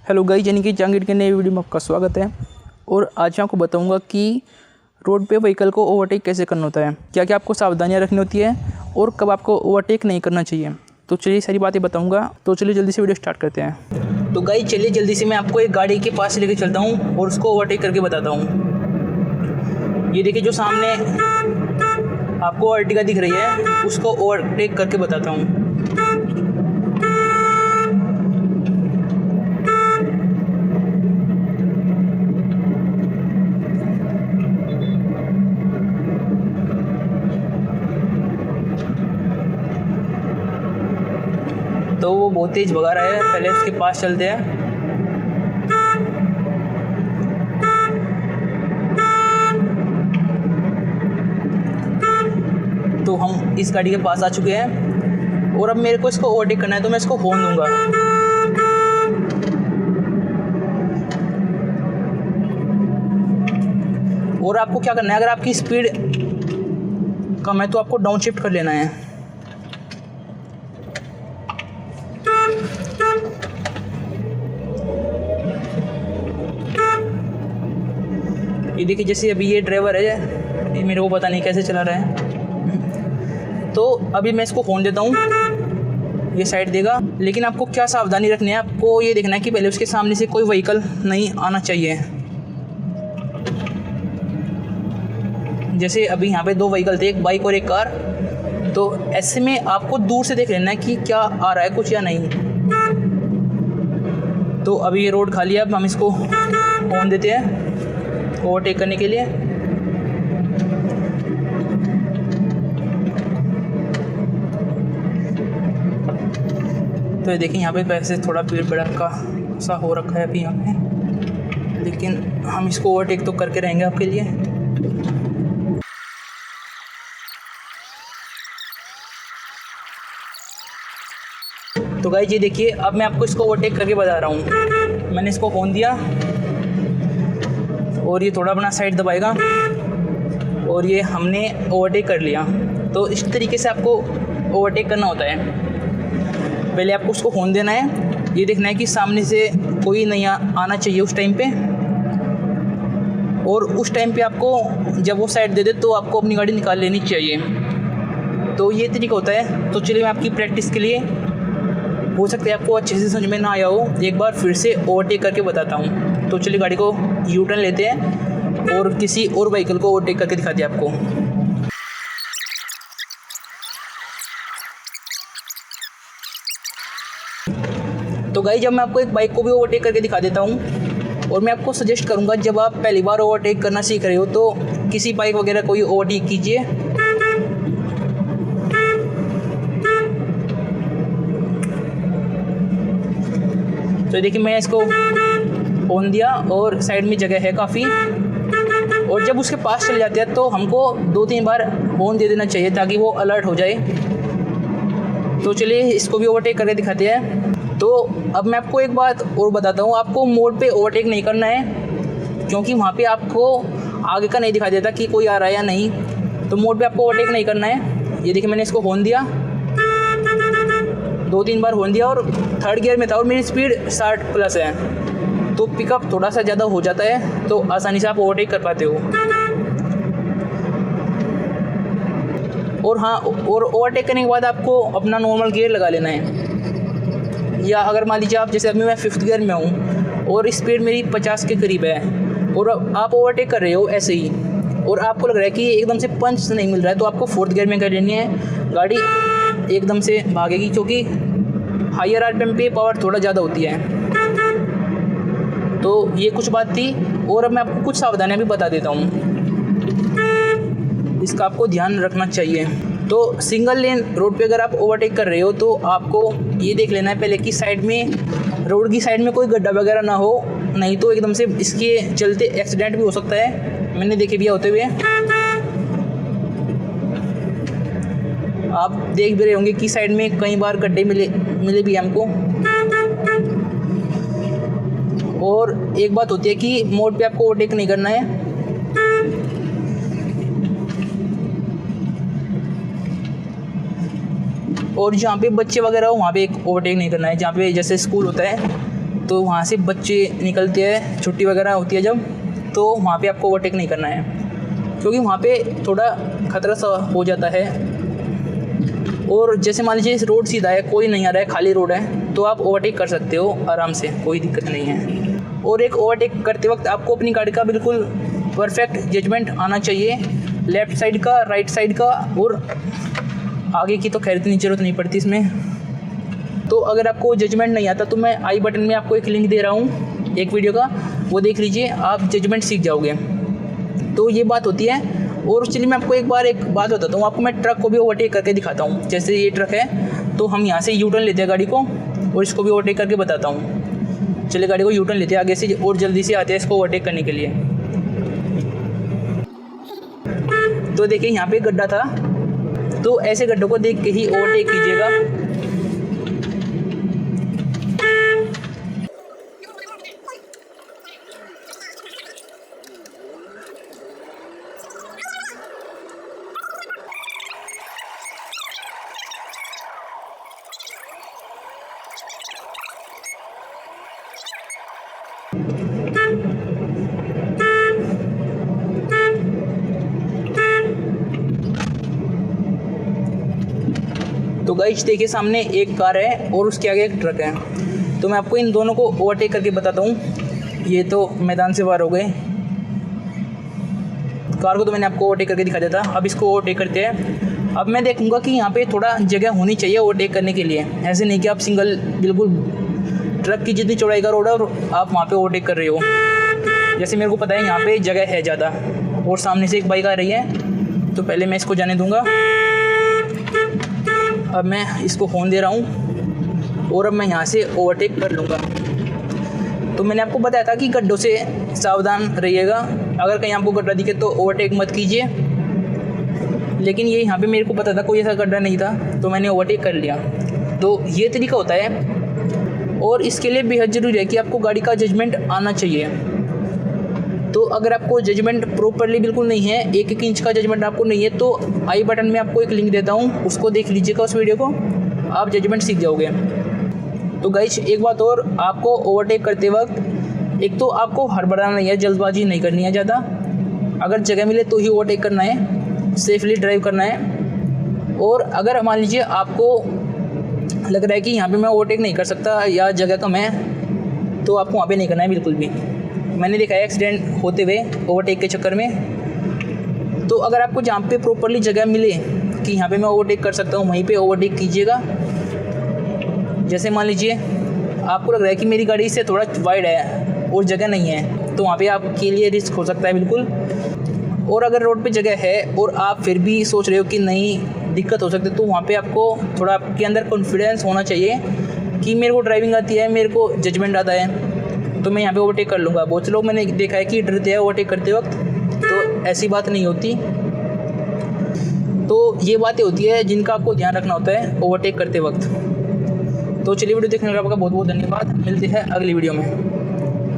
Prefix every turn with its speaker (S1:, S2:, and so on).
S1: Hello guys, यानी कि जहांगीर के नए वीडियो में आपका स्वागत है। और आज मैं आपको बताऊंगा कि रोड पे व्हीकल को ओवरटेक कैसे करना होता है, क्या क्या आपको सावधानियां रखनी होती है और कब आपको ओवरटेक नहीं करना चाहिए। तो चलिए सारी बातें बताऊंगा। तो चलिए जल्दी से वीडियो स्टार्ट करते हैं। तो गाइस चलिए जल्दी से मैं आपको एक गाड़ी के पास लेकर चलता हूँ और उसको ओवरटेक करके बताता हूँ। ये देखिए जो सामने आपको अर्टिगा दिख रही है, उसको ओवरटेक करके बताता हूँ। तो वो बहुत तेज भगा रहा है, पहले उसके पास चलते हैं। तो हम इस गाड़ी के पास आ चुके हैं और अब मेरे को इसको ओवरटेक करना है, तो मैं इसको हॉर्न दूंगा। और आपको क्या करना है, अगर आपकी स्पीड कम है तो आपको डाउन शिफ्ट कर लेना है। ये देखिए जैसे अभी ये ड्राइवर है, ये मेरे को पता नहीं कैसे चला रहा है। तो अभी मैं इसको हॉर्न देता हूँ, ये साइड देगा। लेकिन आपको क्या सावधानी रखनी है, आपको ये देखना है कि पहले उसके सामने से कोई व्हीकल नहीं आना चाहिए। जैसे अभी यहाँ पे दो व्हीकल थे, एक बाइक और एक कार। तो ऐसे में आपको दूर से देख लेना है कि क्या आ रहा है कुछ या नहीं। तो अभी ये रोड खाली है, अब हम इसको हॉर्न देते हैं ओवरटेक करने के लिए। तो ये देखिए यहाँ पे वैसे थोड़ा भीड़ भड़का सा हो रखा है अभी यहाँ पे, लेकिन हम इसको ओवरटेक तो करके रहेंगे आपके लिए। तो गाइस ये देखिए अब मैं आपको इसको ओवरटेक करके बता रहा हूँ। मैंने इसको हॉर्न दिया और ये थोड़ा अपना साइड दबाएगा और ये हमने ओवरटेक कर लिया। तो इस तरीके से आपको ओवरटेक करना होता है। पहले आपको उसको हॉर्न देना है, ये देखना है कि सामने से कोई नहीं आना चाहिए उस टाइम पे। और उस टाइम पे आपको जब वो साइड दे दे तो आपको अपनी गाड़ी निकाल लेनी चाहिए। तो ये तरीका होता है। तो चलिए मैं आपकी प्रैक्टिस के लिए, हो सकता है आपको अच्छे से समझ में ना आया हो, एक बार फिर से ओवरटेक करके बताता हूँ। तो चलिए गाड़ी को यू टर्न लेते हैं और किसी और व्हीकल को ओवरटेक करके दिखाते हैं आपको। तो गाइस जब मैं आपको एक बाइक को भी ओवरटेक करके दिखा देता हूँ, और मैं आपको सजेस्ट करूँगा जब आप पहली बार ओवरटेक करना सीख रहे हो तो किसी बाइक वगैरह को ही ओवरटेक कीजिए। तो देखिए मैं इसको ऑन दिया और साइड में जगह है काफ़ी। और जब उसके पास चले जाते हैं तो हमको 2-3 बार हॉर्न दे देना चाहिए ताकि वो अलर्ट हो जाए। तो चलिए इसको भी ओवरटेक करके दिखाते हैं। तो अब मैं आपको एक बात और बताता हूँ, आपको मोड़ पे ओवरटेक नहीं करना है, क्योंकि वहाँ पे आपको आगे का नहीं दिखाई देता कि कोई आ रहा है या नहीं। तो मोड़ पे आपको ओवरटेक नहीं करना है। ये देखिए मैंने इसको हॉर्न दिया, 2-3 बार हॉर्न दिया और थर्ड गियर में था और मेरी स्पीड 60+ है। तो पिकअप थोड़ा सा ज़्यादा हो जाता है, तो आसानी से आप ओवरटेक कर पाते हो। और हाँ, और ओवरटेक करने के बाद आपको अपना नॉर्मल गियर लगा लेना है। या अगर मान लीजिए आप, जैसे अभी मैं 5th गियर में हूँ और स्पीड मेरी 50 के करीब है और आप ओवरटेक कर रहे हो ऐसे ही, और आपको लग रहा है कि एकदम से पंच नहीं मिल रहा है, तो आपको 4th गियर में कर लेनी है। गाड़ी एकदम से भागेगी, क्योंकि हायर आरपीएम पे पावर थोड़ा ज़्यादा होती है। तो ये कुछ बात थी। और अब मैं आपको कुछ सावधानियां भी बता देता हूँ, इसका आपको ध्यान रखना चाहिए। तो सिंगल लेन रोड पे अगर आप ओवरटेक कर रहे हो तो आपको ये देख लेना है पहले कि साइड में, रोड की साइड में कोई गड्ढा वगैरह ना हो, नहीं तो एकदम से इसके चलते एक्सीडेंट भी हो सकता है। मैंने देखे भी होते हुए, आप देख भी रहे होंगे कि साइड में कई बार गड्ढे मिले भी हमको। और एक बात होती है कि मोड़ पे आपको ओवरटेक नहीं करना है। और जहाँ पे बच्चे वगैरह हो वहाँ पे एक ओवरटेक नहीं करना है। जहाँ पे जैसे स्कूल होता है तो वहाँ से बच्चे निकलते हैं, छुट्टी वगैरह होती है जब, तो वहाँ पे आपको ओवरटेक नहीं करना है, क्योंकि वहाँ पे थोड़ा खतरा सा हो जाता है। और जैसे मान लीजिए रोड सीधा है, कोई नहीं आ रहा है, खाली रोड है, तो आप ओवरटेक कर सकते हो आराम से, कोई दिक्कत नहीं है। और एक ओवरटेक करते वक्त आपको अपनी गाड़ी का बिल्कुल परफेक्ट जजमेंट आना चाहिए, लेफ़्ट साइड का, राइट साइड का, और आगे की तो खैर इतनी ज़रूरत नहीं पड़ती इसमें। तो अगर आपको जजमेंट नहीं आता तो मैं आई बटन में आपको एक लिंक दे रहा हूँ एक वीडियो का, वो देख लीजिए, आप जजमेंट सीख जाओगे। तो ये बात होती है। और चलिए मैं आपको एक बात बताता हूँ, आपको मैं ट्रक को भी ओवरटेक करके दिखाता हूँ। जैसे ये ट्रक है, तो हम यहाँ से यू टर्न लेते हैं गाड़ी को, और इसको भी ओवरटेक करके बताता हूँ। चलिए गाड़ी को यू टर्न लेते हैं आगे से, और जल्दी से आते हैं इसको ओवरटेक करने के लिए। तो देखिए यहाँ पे गड्ढा था, तो ऐसे गड्ढों को देख के ही ओवरटेक कीजिएगा। तो गाइस देखिए सामने एक कार है और उसके आगे एक ट्रक है, तो मैं आपको इन दोनों को ओवरटेक करके बताता हूँ। ये तो मैदान से बाहर हो गए, कार को तो मैंने आपको ओवरटेक करके दिखा दिया था, अब इसको ओवरटेक करते हैं। अब मैं देखूंगा कि यहाँ पे थोड़ा जगह होनी चाहिए ओवरटेक करने के लिए, ऐसे नहीं कि आप सिंगल बिल्कुल ट्रक की जितनी चौड़ाई का रोड है और आप वहाँ पे ओवरटेक कर रहे हो। जैसे मेरे को पता है यहाँ पे जगह है ज़्यादा, और सामने से एक बाइक आ रही है, तो पहले मैं इसको जाने दूँगा। अब मैं इसको हॉर्न दे रहा हूँ, और अब मैं यहाँ से ओवरटेक कर लूँगा। तो मैंने आपको बताया था कि गड्ढों से सावधान रहिएगा, अगर कहीं आपको गड्ढा दिखे तो ओवरटेक मत कीजिए। लेकिन ये यहाँ पे मेरे को पता था कोई ऐसा गड्ढा नहीं था, तो मैंने ओवरटेक कर लिया। तो ये तरीका होता है, और इसके लिए बेहद ज़रूरी है कि आपको गाड़ी का जजमेंट आना चाहिए। तो अगर आपको जजमेंट प्रॉपरली बिल्कुल नहीं है, 1-1 इंच का जजमेंट आपको नहीं है, तो आई बटन में आपको एक लिंक देता हूँ, उसको देख लीजिएगा, उस वीडियो को, आप जजमेंट सीख जाओगे। तो गाइस एक बात और, आपको ओवरटेक करते वक्त एक तो आपको हड़बड़ाना नहीं है, जल्दबाजी नहीं करनी है ज़्यादा, अगर जगह मिले तो ही ओवरटेक करना है, सेफली ड्राइव करना है। और अगर मान लीजिए आपको लग रहा है कि यहाँ पे मैं ओवरटेक नहीं कर सकता या जगह कम है, तो आपको वहाँ पे नहीं करना है बिल्कुल भी। मैंने देखा है एक्सीडेंट होते हुए ओवरटेक के चक्कर में। तो अगर आपको जहाँ पे प्रॉपरली जगह मिले कि यहाँ पे मैं ओवरटेक कर सकता हूँ, वहीं पे ओवरटेक कीजिएगा। जैसे मान लीजिए आपको लग रहा है कि मेरी गाड़ी से थोड़ा वाइड है और जगह नहीं है, तो वहाँ पे आपके लिए रिस्क हो सकता है बिल्कुल। और अगर रोड पे जगह है और आप फिर भी सोच रहे हो कि नहीं दिक्कत हो सकती है, तो वहाँ पे आपको थोड़ा आपके अंदर कॉन्फिडेंस होना चाहिए कि मेरे को ड्राइविंग आती है, मेरे को जजमेंट आता है, तो मैं यहाँ पे ओवरटेक कर लूँगा। बहुत से लोग मैंने देखा है कि डरते हैं ओवरटेक करते वक्त, तो ऐसी बात नहीं होती। तो ये बातें होती है जिनका आपको ध्यान रखना होता है ओवरटेक करते वक्त। तो चलिए वीडियो देखने के लिए आपका बहुत बहुत धन्यवाद, मिलते हैं अगली वीडियो में।